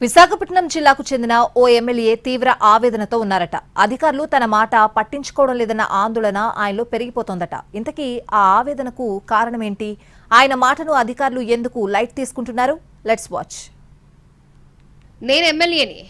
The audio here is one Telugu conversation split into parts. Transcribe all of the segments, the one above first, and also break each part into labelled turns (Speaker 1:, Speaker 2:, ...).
Speaker 1: విశాఖపట్నం జిల్లాకు చెందిన ఓ ఎమ్మెల్యే తీవ్ర ఆవేదనతో ఉన్నారట. అధికారులు తన మాట పట్టించుకోవడం లేదన్న ఆందోళన ఆయనలో పెరిగిపోతోందట. ఇంతకీ ఆ ఆవేదనకు కారణమేంటి? ఆయన మాటను అధికారులు ఎందుకు లైట్ తీసుకుంటున్నారు? Let's watch.
Speaker 2: నేను ఎమ్మెల్యేని.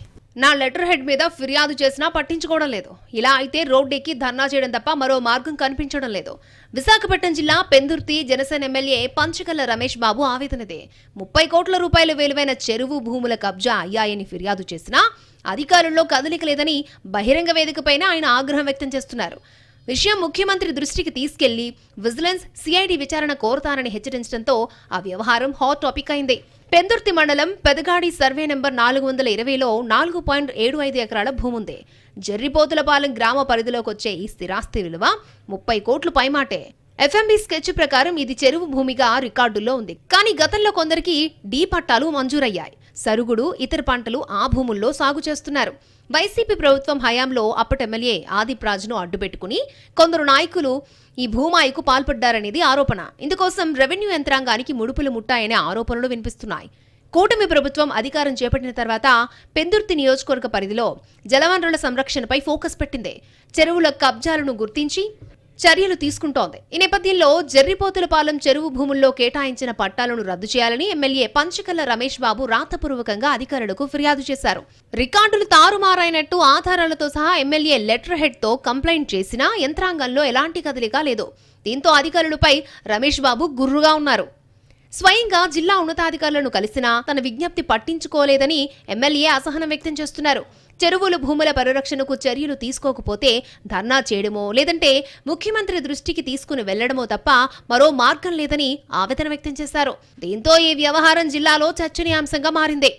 Speaker 2: నా లెటర్ హెడ్ మీద ఫిర్యాదు చేసినా పట్టించుకోవడం లేదు. ఇలా అయితే రోడ్డెక్కి ధర్నా చేయడం తప్ప మరో మార్గం కనిపించడం లేదు. విశాఖపట్నం జిల్లా పెందుర్తి జనసేన ఎమ్మెల్యే పంచకల్ల రమేష్ బాబు ఆవేదనదే. 30 కోట్ల రూపాయల విలువైన చెరువు భూముల కబ్జా అయ్యాయని ఫిర్యాదు చేసినా అధికారుల్లో కదలిక లేదని బహిరంగ వేదికపైన ఆయన ఆగ్రహం వ్యక్తం చేస్తున్నారు. విషయం ముఖ్యమంత్రి దృష్టికి తీసుకెళ్లి విజిలెన్స్, సిఐడి విచారణ కోరతానని హెచ్చరించడంతో ఆ వ్యవహారం హాట్ టాపిక్ అయింది. పెందుర్తి మండలం పెదగాడి సర్వే నెంబర్ 420లో 4.75 ఎకరాల భూముంది. జర్రిపోతులపాలెం గ్రామ పరిధిలోకి వచ్చే ఈ స్థిరాస్తి విలువ 30 కోట్లు పైమాటే. ఎఫ్ఎంబి స్కెచ్ ప్రకారం ఇది చెరువు భూమిగా రికార్డుల్లో ఉంది. కానీ గతంలో కొందరికి డి పట్టాలు మంజూరయ్యాయి. సరుగుడు, ఇతర పంటలు ఆ భూముల్లో సాగు చేస్తున్నారు. వైసీపీ ప్రభుత్వం హయాంలో అప్పటి ఎమ్మెల్యే ఆదిప్రాజ్ను అడ్డుపెట్టుకుని కొందరు నాయకులు ఈ భూమాయికు పాల్పడ్డారనేది ఆరోపణ. ఇందుకోసం రెవెన్యూ యంత్రాంగానికి ముడుపులు ముట్టాయనే ఆరోపణలు వినిపిస్తున్నాయి. కూటమి ప్రభుత్వం అధికారం చేపట్టిన తర్వాత పెందుర్తి నియోజకవర్గ పరిధిలో జలవనరుల సంరక్షణపై ఫోకస్ పెట్టింది. చెరువుల కబ్జాలను గుర్తించి చర్యలు తీసుకుంటోంది. ఈ నేపథ్యంలో జర్రిపోతులపాలెం చెరువు భూముల్లో కేటాయించిన పట్టాలను రద్దు చేయాలని ఎమ్మెల్యే పంచకల్ల రమేష్ బాబు రాతపూర్వకంగా అధికారులకు ఫిర్యాదు చేశారు. రికార్డులు తారుమారైనట్టు ఆధారాలతో సహా ఎమ్మెల్యే లెటర్ హెడ్ తో కంప్లైంట్ చేసినా యంత్రాంగంలో ఎలాంటి కదలిక లేదు. దీంతో అధికారులపై రమేష్ బాబు గుర్రుగా ఉన్నారు. స్వయంగా జిల్లా ఉన్నతాధికారులను కలిసినా తన విజ్ఞప్తి పట్టించుకోలేదని ఎమ్మెల్యే అసహనం వ్యక్తం చేస్తున్నారు. చెరువుల భూముల పరిరక్షణకు చర్యలు తీసుకోకపోతే ధర్నా చేయడమో లేదంటే ముఖ్యమంత్రి దృష్టికి తీసుకుని వెళ్లడమో తప్ప మరో మార్గం లేదని ఆవేదన వ్యక్తం చేశారు. దీంతో ఈ వ్యవహారం జిల్లాలో చర్చనీయాంశంగా మారింది.